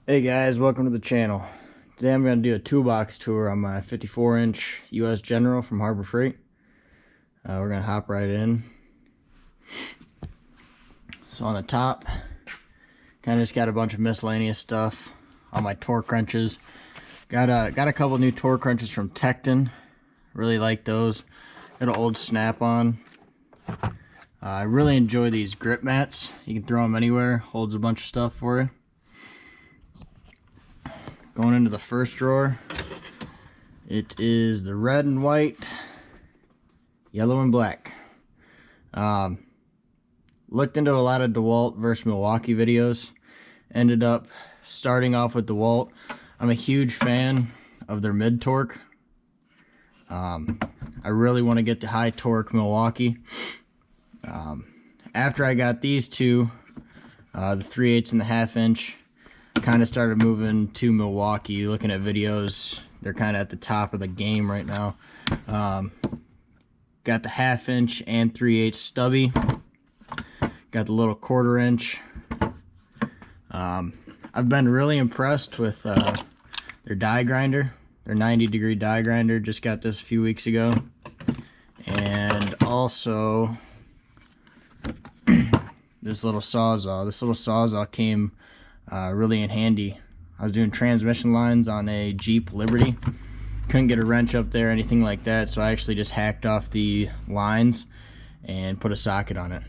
Hey guys, welcome to the channel. Today I'm going to do a toolbox tour on my 54-inch US General from Harbor Freight. We're going to hop right in. So on the top, kind of just got a bunch of miscellaneous stuff. All my torque wrenches. Got a couple new torque wrenches from Tecton. Really like those. Got an old Snap-on. I really enjoy these grip mats. You can throw them anywhere. Holds a bunch of stuff for you. Going into the first drawer, it is the red and white, yellow and black. Looked into a lot of DeWalt versus Milwaukee videos. Ended up starting off with DeWalt. I'm a huge fan of their mid torque. I really want to get the high torque Milwaukee. After I got these two, the 3/8 and the 1/2 inch, kind of started moving to Milwaukee. Looking at videos, they're kind of at the top of the game right now. Got the 1/2 inch and 3/8 stubby. Got the little 1/4 inch. I've been really impressed with their die grinder, their 90-degree die grinder. Just got this a few weeks ago. And also this little sawzall. This little sawzall came really in handy. I was doing transmission lines on a Jeep Liberty. Couldn't get a wrench up there, anything like that, so I actually just hacked off the lines and put a socket on it.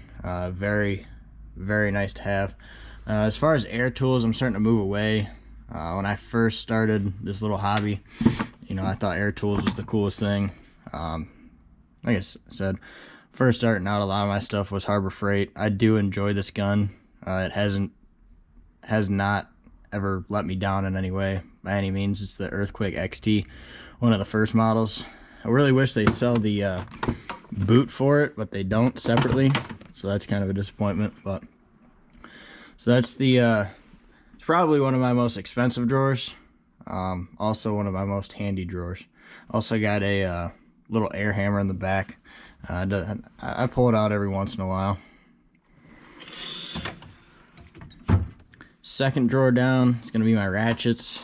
Very, very nice to have. As far as air tools, I'm starting to move away. When I first started this little hobby, I thought air tools was the coolest thing. Like I said, first starting out, a lot of my stuff was Harbor Freight. I do enjoy this gun. It has not ever let me down in any way by any means. It's the Earthquake XT, one of the first models. I really wish they'd sell the boot for it, but they don't separately, so that's kind of a disappointment. But so that's it's probably one of my most expensive drawers, also one of my most handy drawers. Also got a little air hammer in the back. I pull it out every once in a while. Second drawer down is going to be my ratchets.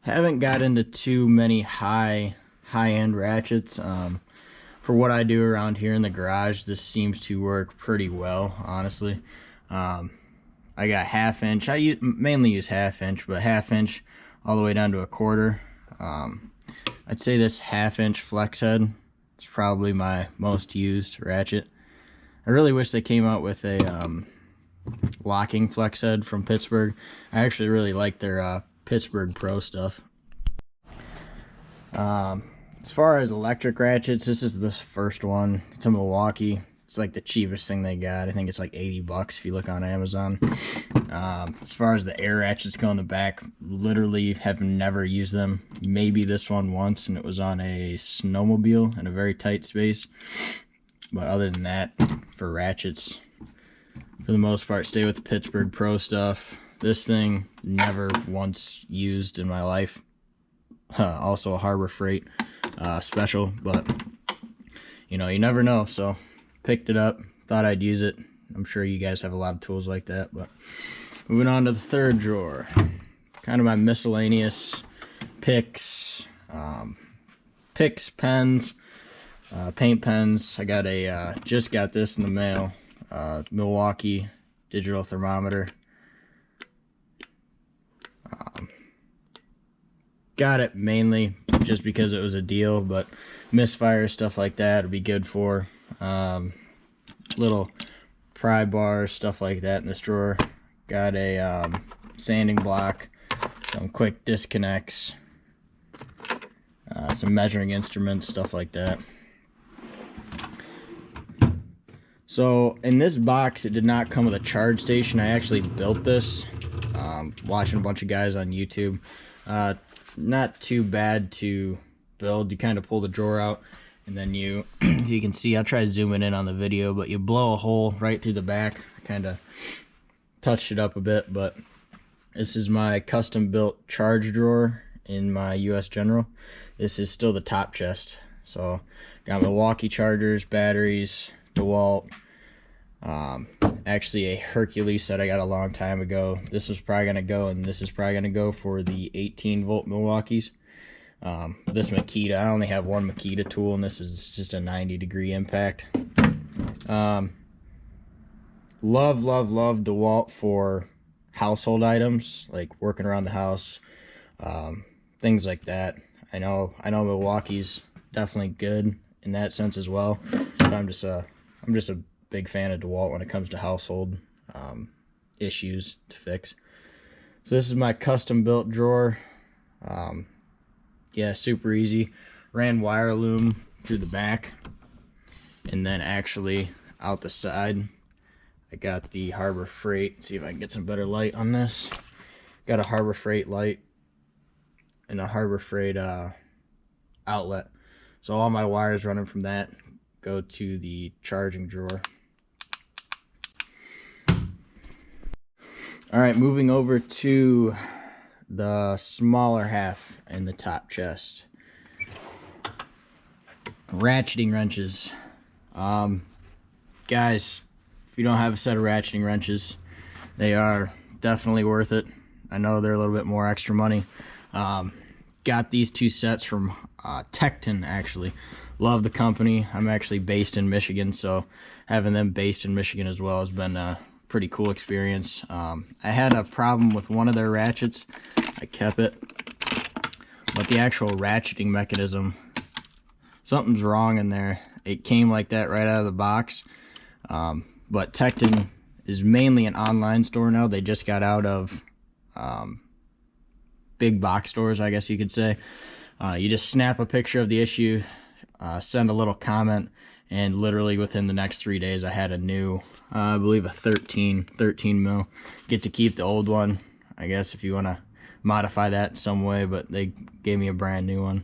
Haven't got into too many high-end ratchets. For what I do around here in the garage, this seems to work pretty well, honestly. I got 1/2 inch. I mainly use 1/2 inch, but 1/2 inch all the way down to a 1/4. I'd say this 1/2 inch flex head is probably my most used ratchet. I really wish they came out with a locking flex head from Pittsburgh. I actually really like their Pittsburgh Pro stuff. As far as electric ratchets, this is the first one. It's a Milwaukee. It's like the cheapest thing they got. I think it's like 80 bucks if you look on Amazon. As far as the air ratchets go in the back, literally have never used them. Maybe this one once, and it was on a snowmobile in a very tight space. But other than that, for ratchets, for the most part, stay with the Pittsburgh Pro stuff. This thing, never once used in my life. Also a Harbor Freight special, but you never know. So picked it up, thought I'd use it. I'm sure you guys have a lot of tools like that. But moving on to the third drawer, kind of my miscellaneous picks, pens, paint pens. I got just got this in the mail. Milwaukee digital thermometer. Got it mainly just because it was a deal, but misfire, stuff like that would be good for. Little Pry Bars, stuff like that in this drawer. Got a sanding block, some quick disconnects, some measuring instruments, stuff like that. So in this box, it did not come with a charge station. I actually built this, watching a bunch of guys on YouTube. Not too bad to build. You kind of pull the drawer out, and then you can see, I'll try zooming in on the video, but you blow a hole right through the back. I kind of touched it up a bit, but this is my custom built charge drawer in my US General. This is still the top chest. So got Milwaukee Chargers, batteries, DeWalt, Actually a Hercules that I got a long time ago. This was probably going to go, and this is probably going to go for the 18 volt Milwaukee's. This Makita, I only have one Makita tool, and this is just a 90-degree impact. Love DeWalt for household items, like working around the house, things like that. I know Milwaukee's definitely good in that sense as well, but I'm just a big fan of DeWalt when it comes to household issues to fix. So this is my custom built drawer. Yeah, super easy. Ran wire loom through the back, and then actually out the side I got the Harbor Freight. Let's see if I can get some better light on this. Got a Harbor Freight light and a Harbor Freight outlet. So all my wires running from that go to the charging drawer. Alright, moving over to the smaller half in the top chest. Ratcheting wrenches. Guys, if you don't have a set of ratcheting wrenches, they are definitely worth it. I know they're a little bit more extra money. Got these two sets from Tecton, actually. Love the company. I'm actually based in Michigan, so having them based in Michigan as well has been a pretty cool experience. I had a problem with one of their ratchets. I kept it, but the actual ratcheting mechanism, something's wrong in there. It came like that right out of the box. But Tecton is mainly an online store now. They just got out of big box stores, I guess you could say. You just snap a picture of the issue, send a little comment, and literally within the next 3 days I had a new, I believe a 13 mil. Get to keep the old one, I guess, if you want to modify that in some way, but they gave me a brand new one.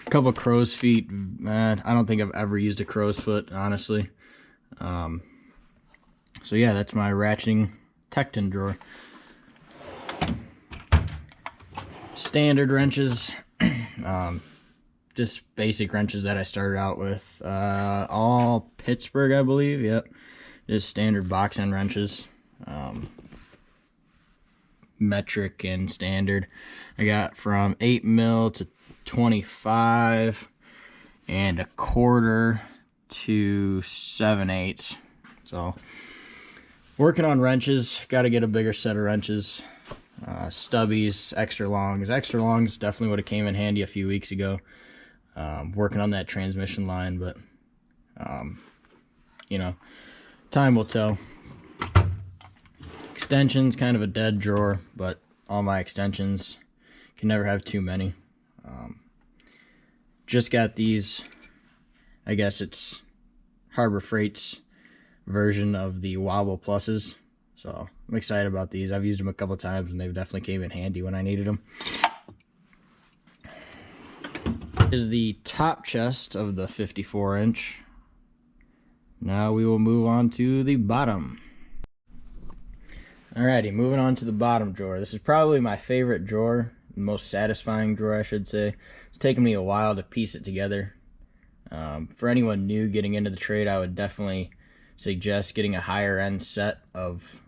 A couple crow's feet. I don't think I've ever used a crow's foot, honestly. So yeah, that's my ratcheting Tecton drawer. Standard wrenches, just basic wrenches that I started out with, all Pittsburgh, I believe. Yep, just standard box end wrenches, metric and standard. I got from 8 mil to 25 and 1/4 to 7/8. So working on wrenches, got to get a bigger set of wrenches. Stubbies, extra longs. Extra longs definitely would have came in handy a few weeks ago. Working on that transmission line, but you know, time will tell. Extensions, kind of a dead drawer, but all my extensions, can never have too many. Just got these, I guess it's Harbor Freight's version of the Wobble Pluses. So I'm excited about these. I've used them a couple times and they've definitely came in handy when I needed them. This is the top chest of the 54-inch. Now we will move on to the bottom. Alrighty, moving on to the bottom drawer. This is probably my favorite drawer, the most satisfying drawer, I should say. It's taken me a while to piece it together. For anyone new getting into the trade, I would definitely suggest getting a higher end set of,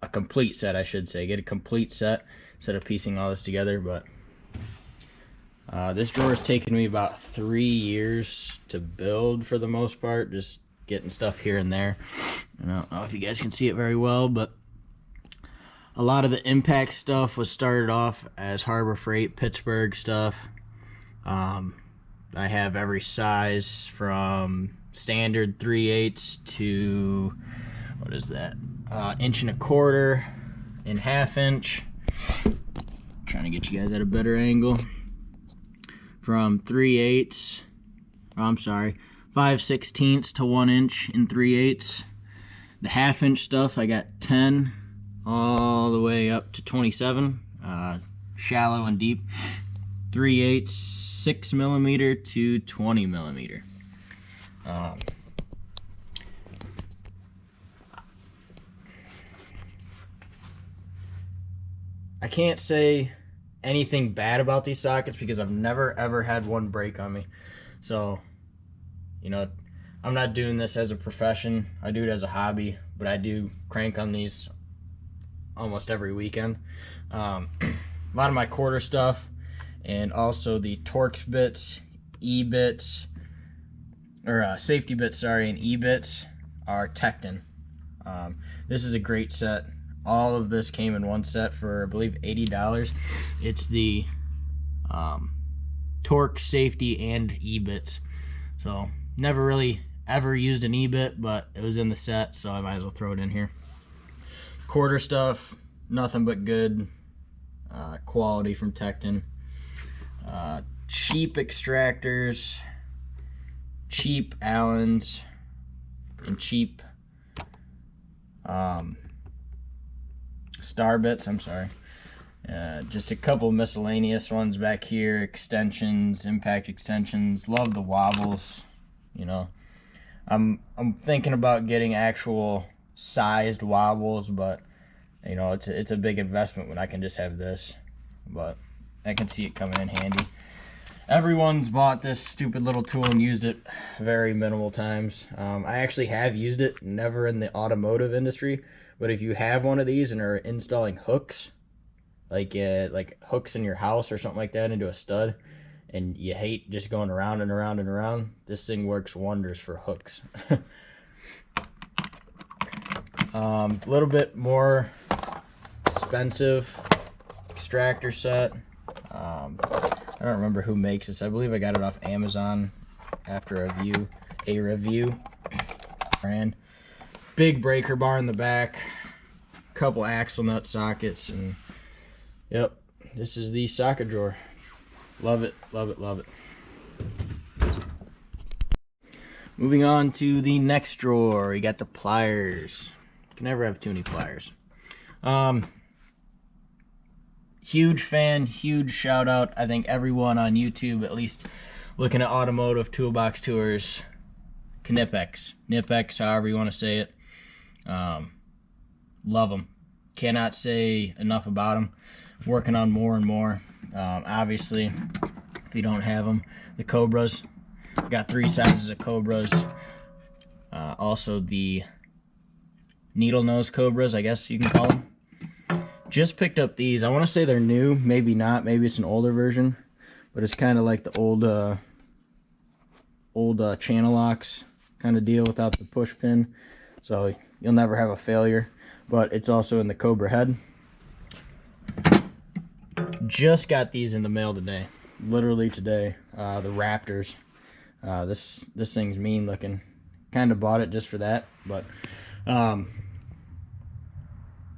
a complete set, I should say. Get a complete set instead of piecing all this together. But this drawer has taken me about 3 years to build for the most part, just getting stuff here and there. I don't know if you guys can see it very well, but a lot of the impact stuff was started off as Harbor Freight, Pittsburgh stuff. I have every size from standard 3/8 to, what is that, 1 1/4 and 1/2 inch. Trying to get you guys at a better angle. From 3/8, I'm sorry, 5/16 to 1 inch in 3/8. The 1/2 inch stuff, I got 10 all the way up to 27, shallow and deep. 3/8, 6 millimeter to 20 millimeter. I can't say anything bad about these sockets because I've never ever had one break on me. So, you know, I'm not doing this as a profession. I do it as a hobby, but I do crank on these almost every weekend. A lot of my quarter stuff, and also the Torx bits, E-bits, or safety bits, sorry, and E-bits are Tecton. This is a great set. All of this came in one set for, I believe, $80. It's the Torx, safety, and E-bits. So never really ever used an E-bit, but it was in the set, so I might as well throw it in here. Quarter stuff, nothing but good quality from Tecton. Cheap extractors, cheap Allens, and cheap star bits, I'm sorry. Just a couple miscellaneous ones back here, extensions, impact extensions. Love the wobbles, you know. I'm thinking about getting actual sized wobbles, but you know, it's a big investment when I can just have this, but I can see it coming in handy. Everyone's bought this stupid little tool and used it very minimal times. I actually have used it, never in the automotive industry, but if you have one of these and are installing hooks, like hooks in your house or something like that into a stud, and you hate just going around and around and around, this thing works wonders for hooks. A little bit more expensive extractor set. I don't remember who makes this. I believe I got it off Amazon after a review. Brand. Big breaker bar in the back, couple axle nut sockets, and yep, this is the socket drawer. Love it, love it, love it. Moving on to the next drawer, you got the pliers. You can never have too many pliers. Huge fan, huge shout out. I think everyone on YouTube, at least looking at automotive toolbox tours, Knipex, however you want to say it. Love them. Cannot say enough about them. Working on more and more. Obviously, if you don't have them, the Cobras. Got 3 sizes of Cobras. Also the needle nose Cobras, I guess you can call them. Just picked up these. I want to say they're new, maybe not. Maybe it's an older version, but it's kind of like the old channel locks kind of deal without the push pin, so you'll never have a failure. But it's also in the Cobra head. Just got these in the mail today, literally today. The Raptors. This thing's mean looking. Kind of bought it just for that, but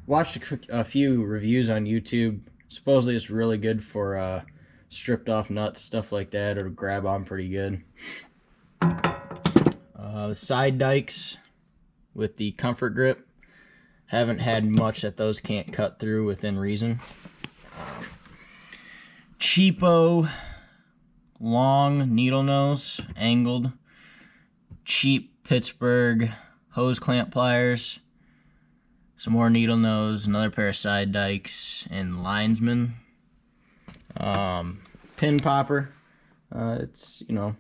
watched a few reviews on YouTube. Supposedly it's really good for stripped off nuts, stuff like that. It'll grab on pretty good. The side dikes with the comfort grip. Haven't had much that those can't cut through within reason. Cheapo long needle nose, angled, cheap Pittsburgh hose clamp pliers, some more needle nose, another pair of side dikes, and linesman. Pin popper. It's, you know,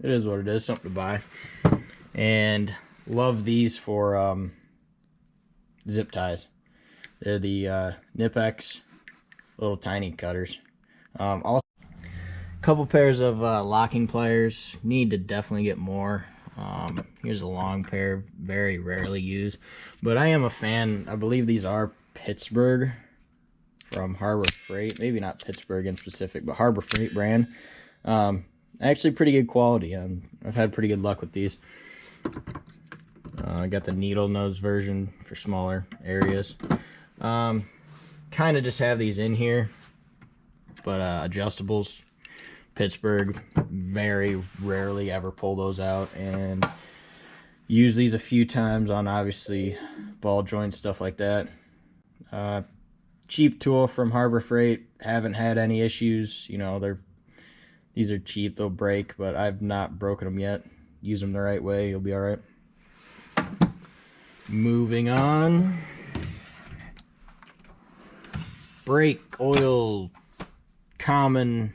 it is what it is, something to buy. And love these for zip ties. They're the Knipex little tiny cutters. Also, a couple pairs of locking pliers. Need to definitely get more. Here's a long pair, very rarely used, but I am a fan. I believe these are Pittsburgh from Harbor Freight. Maybe not Pittsburgh in specific, but Harbor Freight brand. Actually pretty good quality. I've had pretty good luck with these. I got the needle nose version for smaller areas. Kind of just have these in here, but adjustables. Pittsburgh, very rarely ever pull those out, and use these a few times on obviously ball joints, stuff like that. Cheap tool from Harbor Freight. Haven't had any issues. You know, these are cheap, they'll break, but I've not broken them yet. Use them the right way, you'll be all right. Moving on. Brake oil, common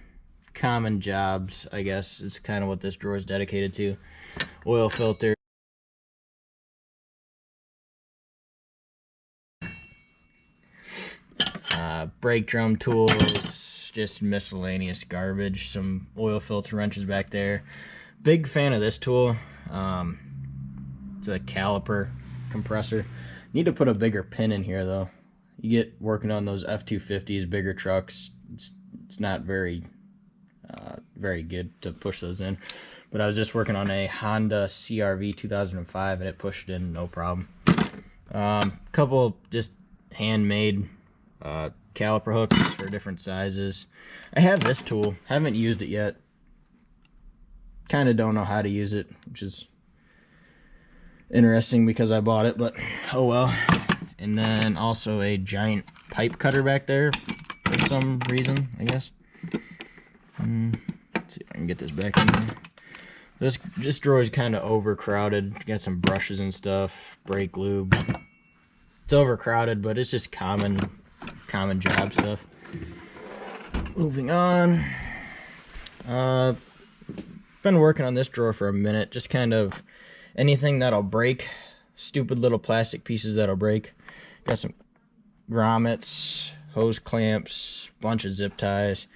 common jobs, I guess. It's kind of what this drawer is dedicated to. Oil filter. Brake drum tools, just miscellaneous garbage, some oil filter wrenches back there. Big fan of this tool. It's a Caliper Compressor. Need to put a bigger pin in here though. You get working on those F-250s, bigger trucks, it's not very good to push those in. But I was just working on a Honda CR-V 2005 and it pushed in no problem. Couple just handmade caliper hooks for different sizes. I have this tool, haven't used it yet. Kind of don't know how to use it, which is interesting because I bought it, but oh well. And then also a giant pipe cutter back there for some reason, I guess. Let's see if I can get this back in there. This drawer is kind of overcrowded. Got some brushes and stuff, brake lube. It's overcrowded, but it's just common job stuff. Moving on. Been working on this drawer for a minute. Just kind of anything that'll break. Stupid little plastic pieces that'll break. Got some grommets, hose clamps, bunch of zip ties,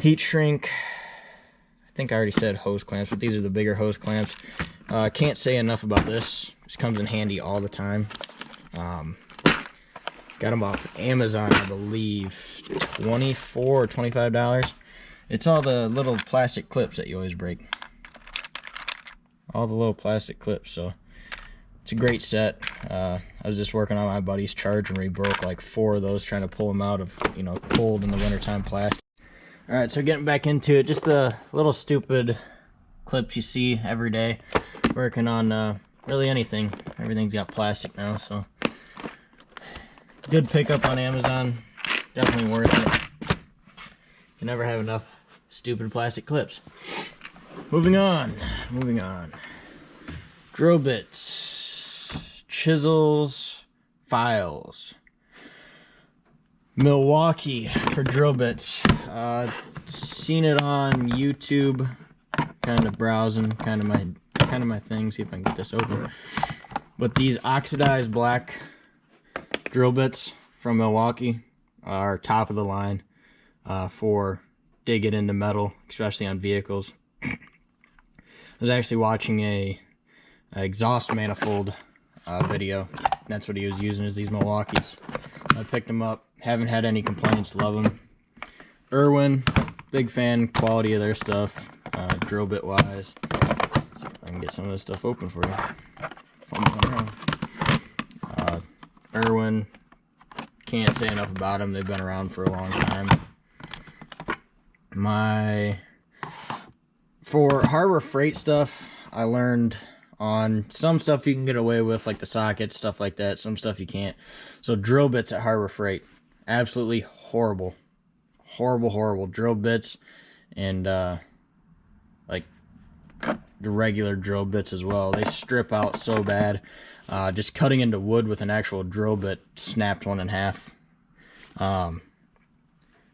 heat shrink. I think I already said hose clamps, but these are the bigger hose clamps. Can't say enough about this. This comes in handy all the time. Got them off Amazon, I believe, $24 or $25. It's all the little plastic clips that you always break. All the little plastic clips, so it's a great set. I was just working on my buddy's Charger and we broke like 4 of those trying to pull them out of, you know, cold in the wintertime plastic. Alright, so getting back into it, just the little stupid clips you see every day. Working on really anything. Everything's got plastic now, so good pickup on Amazon. Definitely worth it. You never have enough stupid plastic clips. Moving on. Drill bits, chisels, files. Milwaukee for drill bits. Seen it on YouTube. Kind of browsing, kind of my thing. See if I can get this open. But these oxidized black drill bits from Milwaukee are top of the line for digging into metal, especially on vehicles. I was actually watching a exhaust manifold video. That's what he was using, is these Milwaukees. I picked them up, haven't had any complaints, love them. Irwin, big fan, quality of their stuff, drill bit wise. See if I can get some of this stuff open for you. Irwin, can't say enough about them. They've been around for a long time. For Harbor Freight stuff, I learned on some stuff you can get away with, like the sockets, stuff like that. Some stuff you can't. So drill bits at Harbor Freight, absolutely horrible. Horrible drill bits, and like the regular drill bits as well. They strip out so bad. Just cutting into wood with an actual drill bit snapped one in half.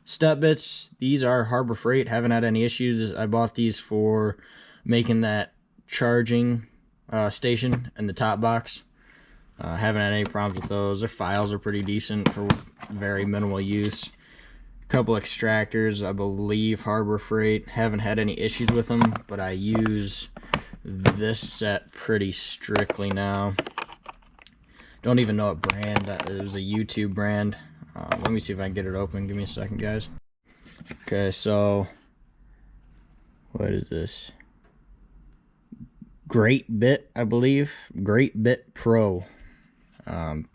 Step bits, these are Harbor Freight. Haven't had any issues. I bought these for making that charging station in the top box. Haven't had any problems with those. Their files are pretty decent for very minimal use. A couple extractors, I believe Harbor Freight. Haven't had any issues with them, but I use this set pretty strictly now. Don't even know what brand. It was a YouTube brand. Let me see if I can get it open. Give me a second, guys. Okay, so what is this? Great Bit, I believe. Great Bit Pro. Top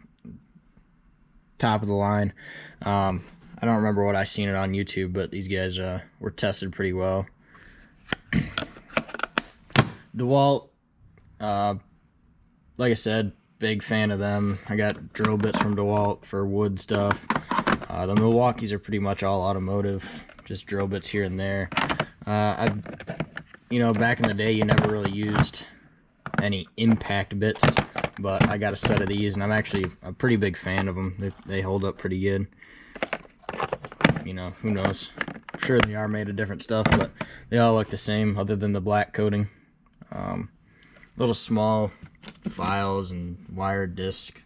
of the line. I don't remember what I seen it on YouTube, but these guys were tested pretty well. DeWalt, like I said, big fan of them. I got drill bits from DeWalt for wood stuff. The Milwaukees are pretty much all automotive, just drill bits here and there. You know, back in the day, you never really used any impact bits, but I got a set of these, and I'm actually a pretty big fan of them. They hold up pretty good. You know, who knows? sure they are made of different stuff, but they all look the same other than the black coating. Little small files and wired disc,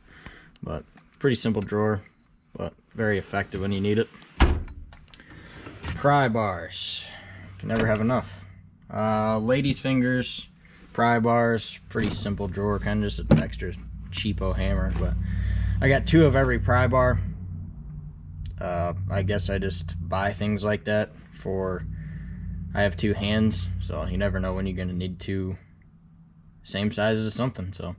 but pretty simple drawer, but very effective when you need it. Pry bars, can never have enough. Ladies fingers, pry bars, pretty simple drawer, kind of just an extra cheapo hammer, but I got 2 of every pry bar. I guess I just buy things like that for, I have 2 hands, so you never know when you're gonna need 2 same sizes of something. So,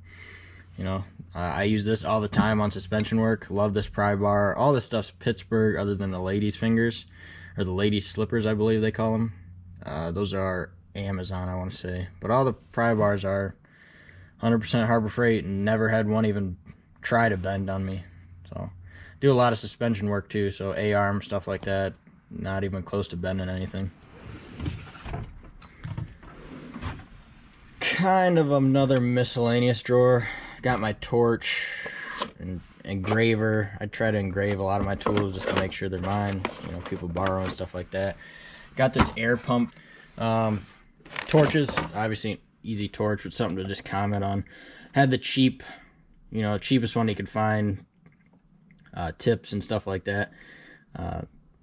you know, I use this all the time on suspension work. Love this pry bar. All this stuff's Pittsburgh, other than the ladies fingers, or the ladies slippers, I believe they call them. Those are Amazon, I want to say. But all the pry bars are 100% Harbor Freight, and never had one even try to bend on me. So do a lot of suspension work too, so A-arm, stuff like that, not even close to bending anything. Kind of another miscellaneous drawer. Got my torch and engraver. I try to engrave a lot of my tools just to make sure they're mine. You know, people borrow and stuff like that. Got this air pump. Torches, obviously easy torch, but something to just comment on. Had the cheap, you know, cheapest one you could find. Tips and stuff like that.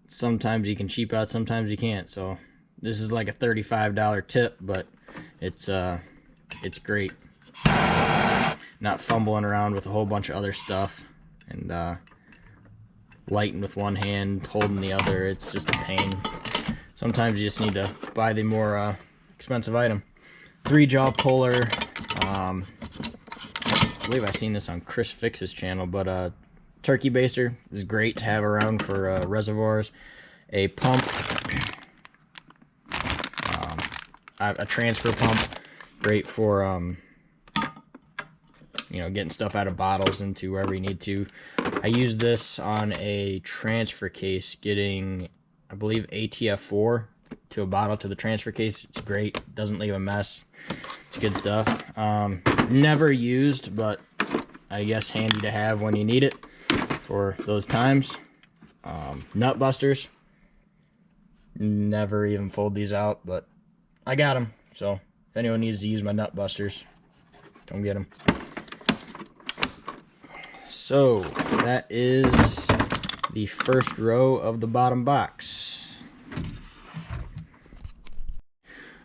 Sometimes you can cheap out, sometimes you can't. So this is like a $35 tip, but it's great. Not fumbling around with a whole bunch of other stuff and lighting with one hand, holding the other. It's just a pain. Sometimes you just need to buy the more expensive item. 3-jaw puller. I believe I've seen this on Chris Fix's channel, but turkey baster is great to have around for reservoirs. A pump, a transfer pump, great for you know, getting stuff out of bottles into wherever you need to. I use this on a transfer case, getting, I believe, ATF4 to a bottle to the transfer case. It's great, doesn't leave a mess. It's good stuff. Never used, but I guess handy to have when you need it for those times. Nut busters, never even pulled these out, but I got them, so if anyone needs to use my nut busters, come get them. So that is the first row of the bottom box.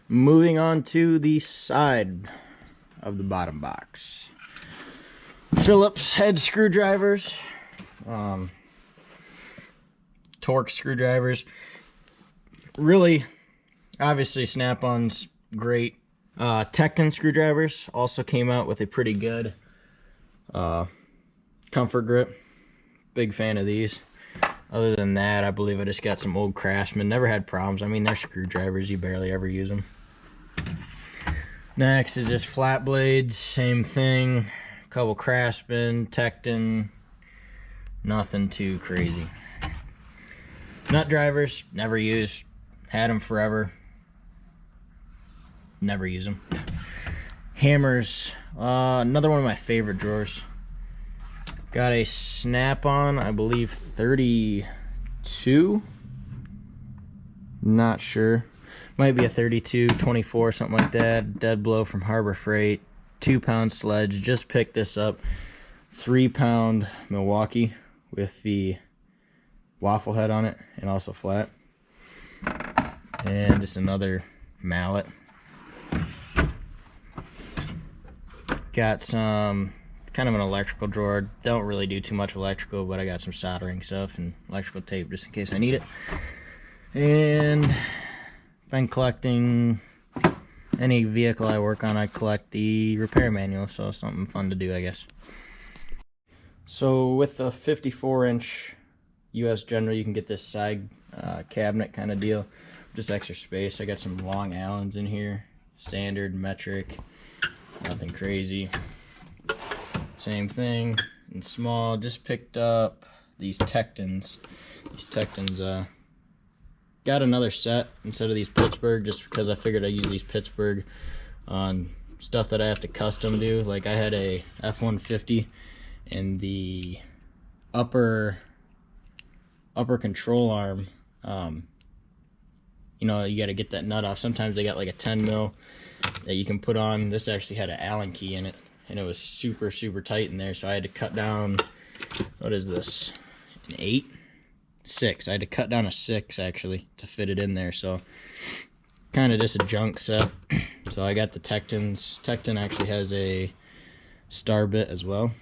Moving on to the side of the bottom box. Phillips head screwdrivers, torque screwdrivers. Really, obviously Snap-on's great. Tecton screwdrivers also came out with a pretty good comfort grip. Big fan of these. Other than that, I believe I just got some old Craftsman. Never had problems. I mean, they're screwdrivers. You barely ever use them. Next is just flat blades. Same thing. A couple Craftsman, Tecton. Nothing too crazy. Nut drivers. Never used. Had them forever. Never use them. Hammers. Another one of my favorite drawers. Got a Snap-on, I believe 32. Not sure. Might be a 32, 24, something like that. Dead blow from Harbor Freight. 2-pound sledge. Just picked this up. 3-pound Milwaukee with the waffle head on it and also flat. And just another mallet. Got some kind of an electrical drawer. Don't really do too much electrical, but I got some soldering stuff and electrical tape just in case I need it. And been collecting any vehicle I work on. I collect the repair manual, so something fun to do, I guess. So with the 54-inch US General, you can get this side cabinet kind of deal, just extra space. I got some long Allens in here, standard, metric, nothing crazy. Same thing in small. Just picked up these Tectons. Got another set instead of these Pittsburgh, just because I figured I'd use these Pittsburgh on stuff that I have to custom do. Like I had a F-150 and the upper control arm you know, you got to get that nut off. Sometimes they got like a 10 mil that you can put on. This actually had an Allen key in it, and it was super tight in there, so I had to cut down, what is this, an 8? 6. I had to cut down a 6 actually to fit it in there, so kind of just a junk set. So I got the Tectons. Tecton actually has a star bit as well.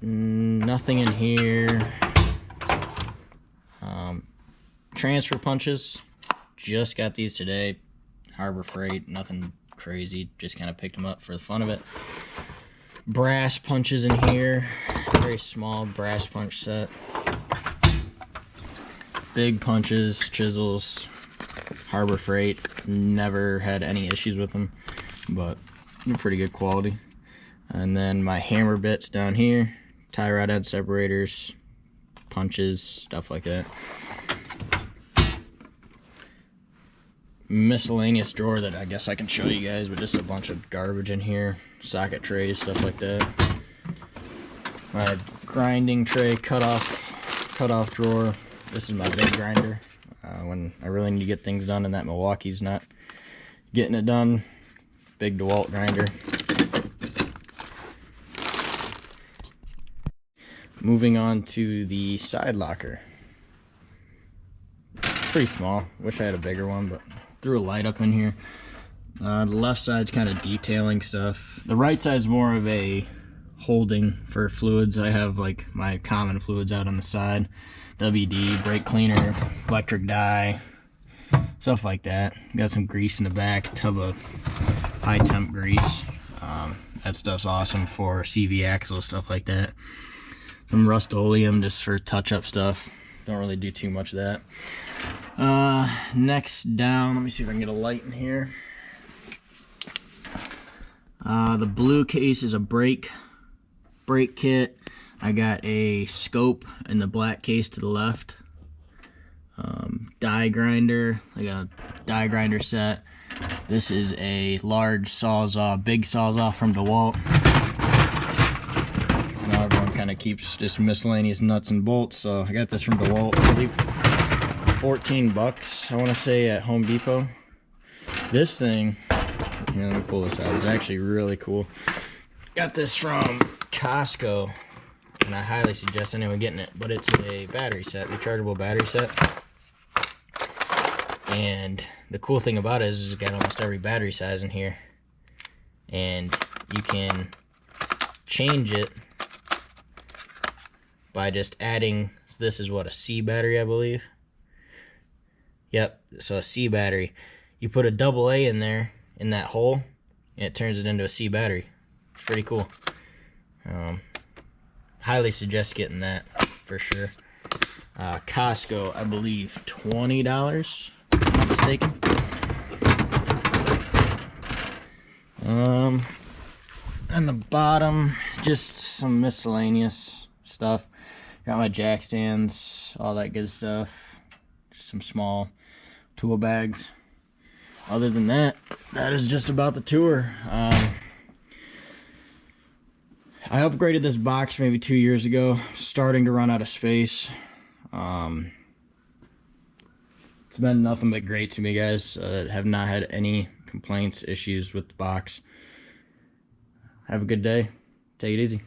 Nothing in here. Transfer punches, just got these today. Harbor Freight, nothing crazy, just kind of picked them up for the fun of it. Brass punches in here, very small brass punch set. Big punches, chisels, Harbor Freight, never had any issues with them, but they're pretty good quality. And then my hammer bits down here, tie rod end separators, punches, stuff like that. Miscellaneous drawer that I guess I can show you guys, but just a bunch of garbage in here, socket trays, stuff like that. My grinding tray, cutoff drawer. This is my big grinder. When I really need to get things done and that Milwaukee's not getting it done. Big DeWalt grinder. Moving on to the side locker. Pretty small. Wish I had a bigger one, but threw a light up in here. The left side's kind of detailing stuff. The right side's more of a holding for fluids. I have like my common fluids out on the side. WD, brake cleaner, electric dye, stuff like that. Got some grease in the back, tub of high temp grease. That stuff's awesome for CV axle, stuff like that. Some Rust-Oleum just for touch-up stuff. Don't really do too much of that. Next down, let me see if I can get a light in here. The blue case is a brake kit. I got a scope in the black case to the left. Die grinder. I got a die grinder set. This is a large Sawzall, big Sawzall from DeWalt. Now everyone kind of keeps just miscellaneous nuts and bolts, so I got this from DeWalt. I believe $14, I want to say, at Home Depot. This thing, here, let me pull this out. It's actually really cool. Got this from Costco, and I highly suggest anyone getting it, but it's a battery set, rechargeable battery set. And the cool thing about it is it's got almost every battery size in here, and you can change it by just adding, so this is what, a C battery, I believe. Yep, so a C battery. You put a AA in there, in that hole, and it turns it into a C battery. It's pretty cool. Highly suggest getting that for sure. Costco, I believe $20, if I'm not mistaken. On the bottom, just some miscellaneous stuff. Got my jack stands, all that good stuff. Just some small tool bags. Other than that, that is just about the tour. I upgraded this box maybe 2 years ago, starting to run out of space. It's been nothing but great to me, guys. Have not had any complaints, issues with the box. Have a good day. Take it easy.